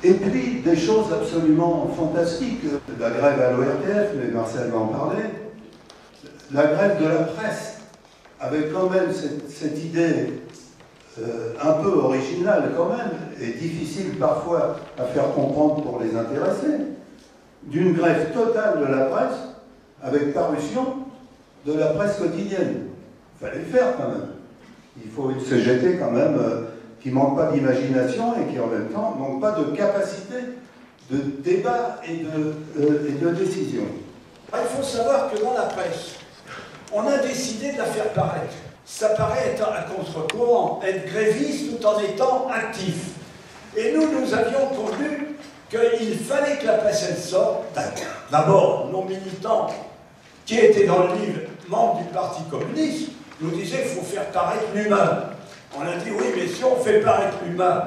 Et puis, des choses absolument fantastiques. La grève à l'ORTF, mais Marcel va en parler. La grève de la presse, avec quand même cette idée un peu originale quand même, et difficile parfois à faire comprendre pour les intéressés, d'une grève totale de la presse, avec parution de la presse quotidienne. Il fallait le faire quand même. Il faut une CGT quand même qui ne manque pas d'imagination et qui en même temps ne manque pas de capacité de débat et de décision. Il faut savoir que dans la presse, on a décidé de la faire paraître. Ça paraît être à contre-courant, être gréviste tout en étant actif. Et nous avions convenu qu'il fallait que la presse elle sorte. D'abord, nos militants qui étaient dans le livre, membres du Parti communiste, nous disaient qu'il faut faire paraître l'humain. On a dit oui, mais si on fait paraître l'humain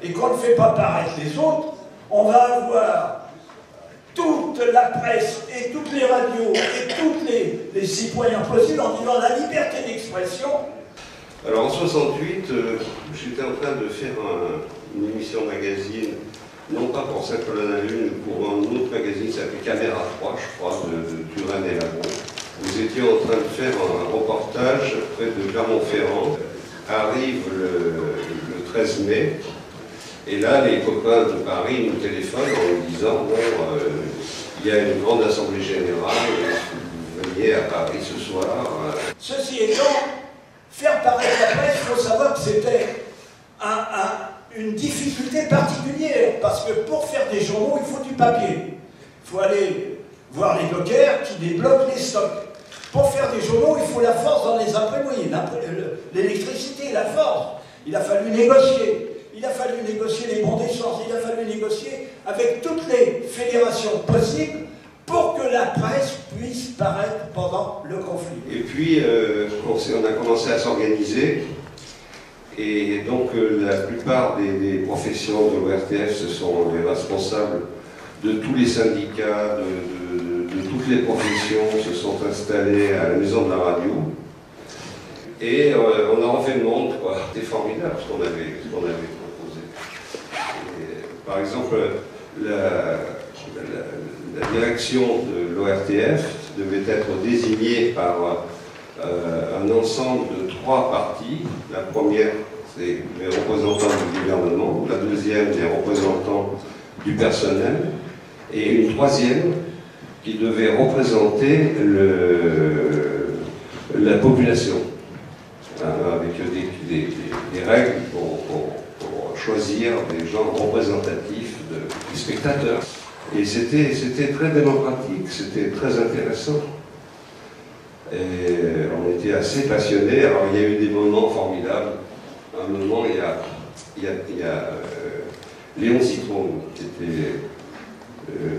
et qu'on ne fait pas paraître les autres, on va avoir toute la presse et toutes les radios et tous les citoyens possibles en disant la liberté d'expression. Alors en 68, j'étais en train de faire une émission magazine, non pas pour Saint-Colin à Lune, mais pour un autre magazine qui s'appelait Caméra 3, je crois, de Turin et Lagron. Nous étions en train de faire un reportage près de Clermont-Ferrand. Arrive le 13 mai, et là, les copains de Paris nous téléphonent en nous disant bon, il y a une grande assemblée générale, vous veniez à Paris ce soir. Ceci étant, faire paraître la presse, il faut savoir que c'était une difficulté particulière, parce que pour faire des journaux, il faut du papier. Il faut aller voir les dockers qui débloquent les stocks. Pour faire des journaux, il faut la force dans les imprimeries, l'électricité, la force. Il a fallu négocier. Il a fallu négocier les bons d'échange, il a fallu négocier avec toutes les fédérations possibles pour que la presse puisse paraître pendant le conflit. Et puis, on a commencé à s'organiser, et donc la plupart des professions de l'ORTF, ce sont les responsables de tous les syndicats, de toutes les professions, se sont installés à la maison de la radio. Et on a refait le monde, quoi. C'était formidable ce qu'on avait proposé. Et, par exemple, la direction de l'ORTF devait être désignée par un ensemble de 3 parties. La première, c'est les représentants du gouvernement. La deuxième, les représentants du personnel. Et une troisième qui devait représenter la population. Avec des règles pour choisir des gens représentatifs des spectateurs. Et c'était très démocratique, c'était très intéressant. Et on était assez passionnés. Alors il y a eu des moments formidables. À un moment, il y a Léon Citron, qui était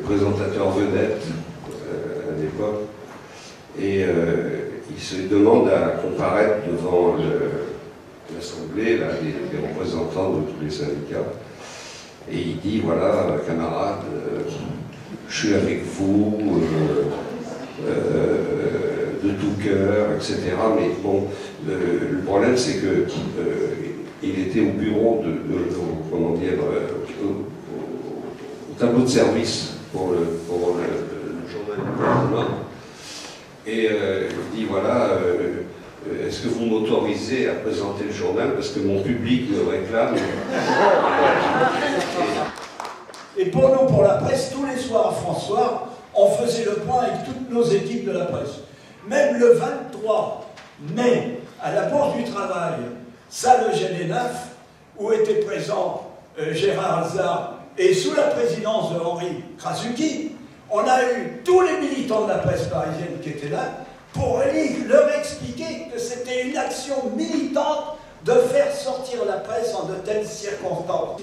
présentateur vedette à l'époque. Et il se demande à comparaître devant l'Assemblée, les représentants de tous les syndicats. Et il dit, voilà, camarades, je suis avec vous, de tout cœur, etc. Mais bon, le problème c'est que il était au bureau comment dire, au tableau de service pour le journal du gouvernement. Et il dit, voilà, est-ce que vous m'autorisez à présenter le journal parce que mon public me réclame. Et pour nous, pour la presse, tous les soirs à François, on faisait le point avec toutes nos équipes de la presse. Même le 23 mai, à la Bourse du Travail, salle Eugène Naf, où était présent Gérard Alzard, et sous la présidence de Henri Krasuki, on a eu tous les militants de la presse parisienne qui étaient là pour leur expliquer que c'était une action militante de faire sortir la presse en de telles circonstances.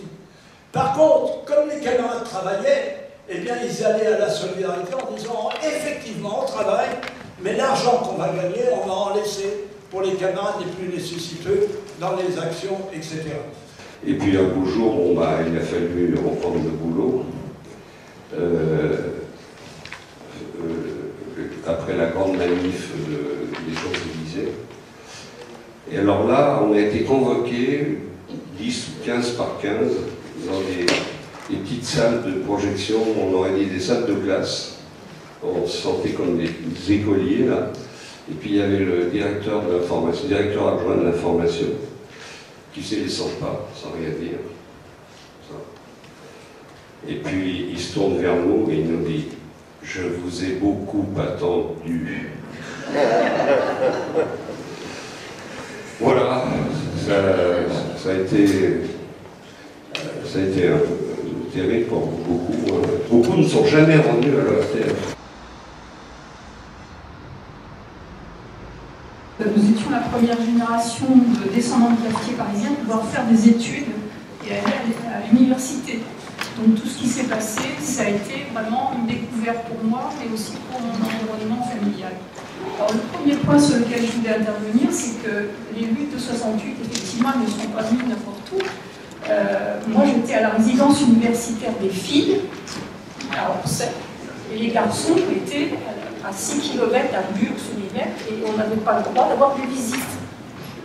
Par contre, comme les camarades travaillaient, eh bien ils allaient à la solidarité en disant effectivement on travaille, mais l'argent qu'on va gagner, on va en laisser pour les camarades les plus nécessiteux dans les actions, etc. Et puis un beau jour, bon, il a fallu reprendre le boulot. Après la grande manif des Champs-Élysées. Et alors là, on a été convoqués, 10 ou 15 par 15, des petites salles de projection, on aurait dit des salles de classe. On se sentait comme des écoliers là. Et puis il y avait le directeur de l'information, directeur adjoint de l'information, qui faisait les 100 pas, sans rien dire. Ça. Et puis il se tourne vers nous et il nous dit « Je vous ai beaucoup attendu. » Voilà, ça a été un peu terrible pour beaucoup. Beaucoup ne sont jamais rendus à l'ORTF. Nous étions la première génération de descendants de quartier parisien à pouvoir faire des études et aller à l'université. Donc tout ce qui s'est passé, ça a été vraiment une découverte pour moi, mais aussi pour mon environnement familial. Alors le premier point sur lequel je voulais intervenir, c'est que les luttes de 68, effectivement, ne sont pas venues n'importe où. Moi, j'étais à la résidence universitaire des filles, à Orsay, et les garçons étaient à 6 km à Bure-sur-Yvette, et on n'avait pas le droit d'avoir des visites.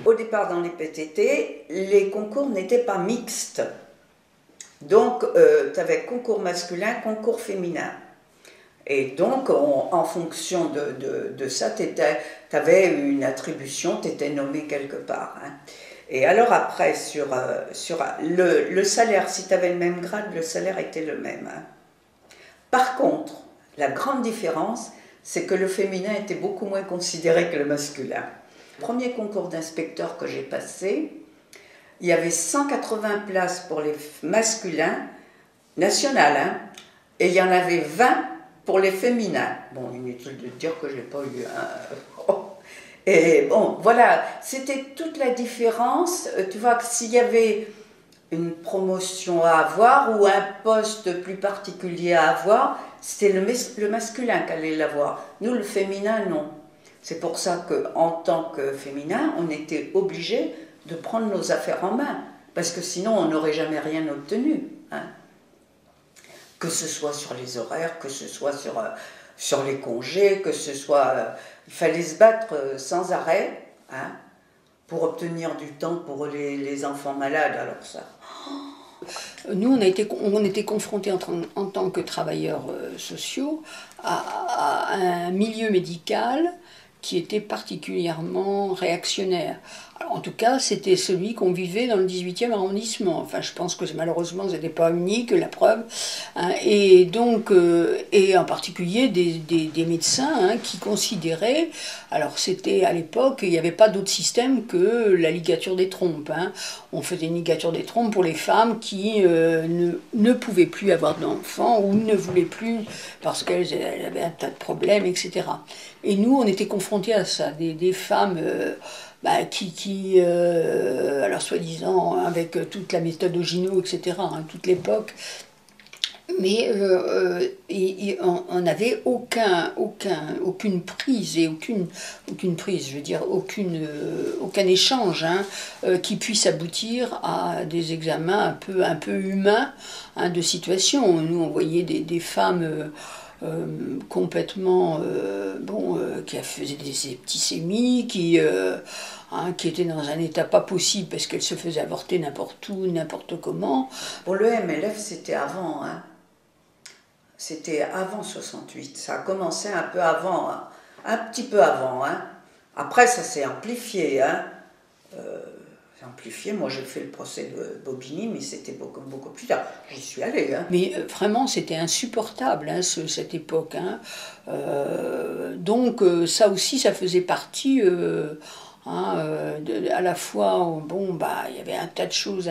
Au départ, dans les PTT, les concours n'étaient pas mixtes. Donc, tu avais concours masculin, concours féminin. Et donc, en fonction de ça, tu avais une attribution, tu étais nommé quelque part. Hein. Et alors après, sur le salaire, si tu avais le même grade, le salaire était le même. Hein. Par contre, la grande différence, c'est que le féminin était beaucoup moins considéré que le masculin. Le premier concours d'inspecteur que j'ai passé, il y avait 180 places pour les masculins, nationales, hein, et il y en avait 20 pour les féminins. Bon, inutile de dire que je n'ai pas eu un... Et bon, voilà, c'était toute la différence. Tu vois que s'il y avait une promotion à avoir ou un poste plus particulier à avoir, c'était le masculin qui allait l'avoir. Nous, le féminin, non. C'est pour ça qu'en tant que féminin, on était obligé de prendre nos affaires en main, parce que sinon, on n'aurait jamais rien obtenu. Hein. Que ce soit sur les horaires, que ce soit sur les congés, que ce soit... il fallait se battre sans arrêt, hein, pour obtenir du temps pour les enfants malades, alors ça... Nous, on était confrontés en tant que travailleurs sociaux à un milieu médical qui était particulièrement réactionnaire. Alors, en tout cas, c'était celui qu'on vivait dans le 18e arrondissement. Enfin, je pense que malheureusement, ce n'était pas unique, la preuve. Hein, et donc, et en particulier des médecins hein, qui considéraient, alors c'était à l'époque, il n'y avait pas d'autre système que la ligature des trompes. Hein. On faisait une ligature des trompes pour les femmes qui ne pouvaient plus avoir d'enfants ou ne voulaient plus parce qu'elles avaient un tas de problèmes, etc. Et nous, on était confrontés à ça, des femmes alors soi-disant, avec toute la méthode Ogino, etc., hein, toute l'époque, mais on n'avait aucune prise, et aucune prise, je veux dire, aucun échange hein, qui puisse aboutir à des examens un peu humains hein, de situation. Nous, on voyait des femmes... complètement qui faisaient des septicémies, qui étaient dans un état pas possible parce qu'elles se faisaient avorter n'importe où, n'importe comment. Pour le MLF, c'était avant, hein. C'était avant 68, ça a commencé un peu avant, hein. Un petit peu avant. Hein. Après, ça s'est amplifié. Hein. Amplifié. Moi, j'ai fait le procès de Bobigny, mais c'était beaucoup plus tard. J'y suis allée. Hein. Mais vraiment, c'était insupportable, hein, cette époque. Hein. Donc, ça aussi, ça faisait partie... à la fois, il y avait un tas de choses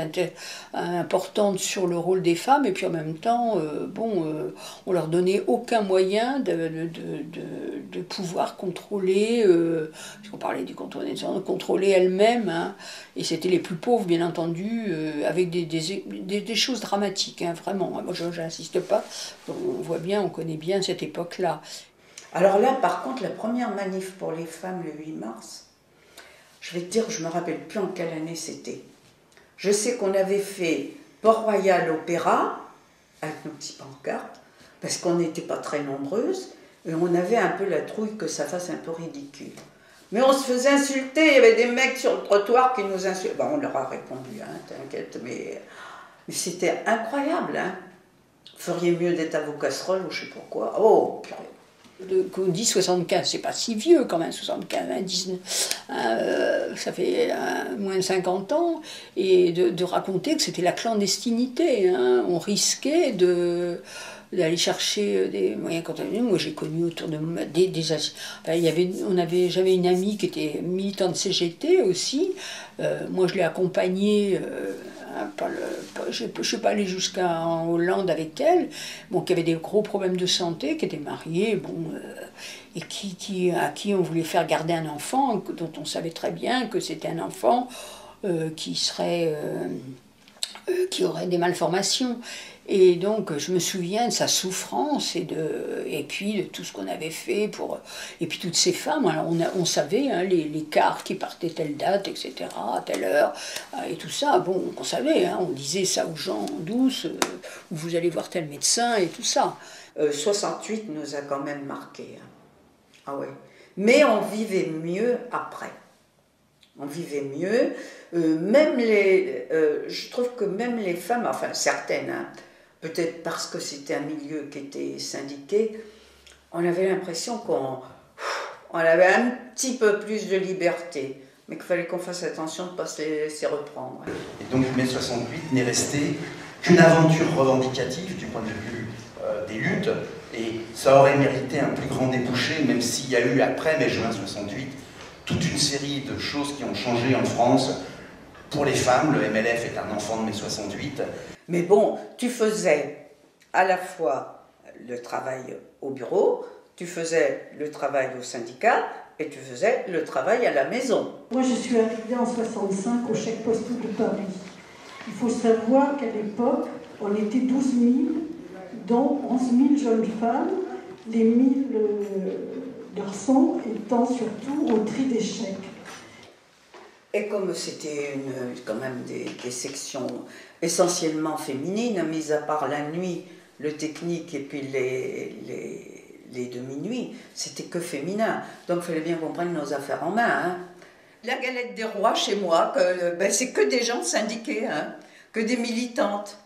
importantes sur le rôle des femmes, et puis en même temps, on leur donnait aucun moyen de pouvoir contrôler, puisqu'on parlait du contrôle des gens, de contrôler elles-mêmes, hein, et c'était les plus pauvres, bien entendu, avec des choses dramatiques, hein, vraiment. Moi, je n'insiste pas, on voit bien, on connaît bien cette époque-là. Alors là, par contre, la première manif pour les femmes, le 8 mars, je vais te dire, je ne me rappelle plus en quelle année c'était. Je sais qu'on avait fait Port-Royal Opéra, avec nos petits pancartes, parce qu'on n'était pas très nombreuses, et on avait un peu la trouille que ça fasse un peu ridicule. Mais on se faisait insulter, il y avait des mecs sur le trottoir qui nous insultaient. On leur a répondu, hein, t'inquiète, mais c'était incroyable. Hein. feriez mieux d'être à vos casseroles ou je sais pas quoi. Oh, purée. Qu'on dit 75, c'est pas si vieux quand même, 75, 19, ça fait moins de 50 ans, et de raconter que c'était la clandestinité, hein. On risquait d'aller chercher des moyens contaminés. Moi j'ai connu autour de moi j'avais une amie qui était militante CGT aussi, moi je l'ai accompagnée, je ne suis pas allée jusqu'en Hollande avec elle, bon, qui avait des gros problèmes de santé, qui était mariée, bon, et à qui on voulait faire garder un enfant, dont on savait très bien que c'était un enfant qui aurait des malformations. Et donc, je me souviens de sa souffrance et puis de tout ce qu'on avait fait pour... Et puis toutes ces femmes, alors on savait, hein, les cartes qui partaient telle date, etc., à telle heure, et tout ça. Bon, on savait, hein, on disait ça aux gens en douce, vous allez voir tel médecin et tout ça. 68 nous a quand même marqué. Hein. Ah ouais. Mais on vivait mieux après. On vivait mieux. Je trouve que même les femmes, enfin certaines, hein, peut-être parce que c'était un milieu qui était syndiqué, on avait l'impression qu'on avait un petit peu plus de liberté, mais qu'il fallait qu'on fasse attention de ne pas se laisser reprendre. Et donc mai 68 n'est resté qu'une aventure revendicative du point de vue des luttes, et ça aurait mérité un plus grand débouché, même s'il y a eu après mai-juin 68 toute une série de choses qui ont changé en France. Pour les femmes, le MLF est un enfant de mai 68. Mais bon, tu faisais à la fois le travail au bureau, tu faisais le travail au syndicat et tu faisais le travail à la maison. Moi, je suis arrivée en 65 au chèque postal de Paris. Il faut savoir qu'à l'époque, on était 12 000, dont 11 000 jeunes femmes, les 1 000 garçons étant surtout au tri des chèques. Et comme c'était quand même des sections essentiellement féminines, mis à part la nuit, le technique et puis les demi-nuits, c'était que féminin. Donc il fallait bien qu'on prenne nos affaires en main. Hein. La galette des rois chez moi, c'est que des gens syndiqués, hein, que des militantes.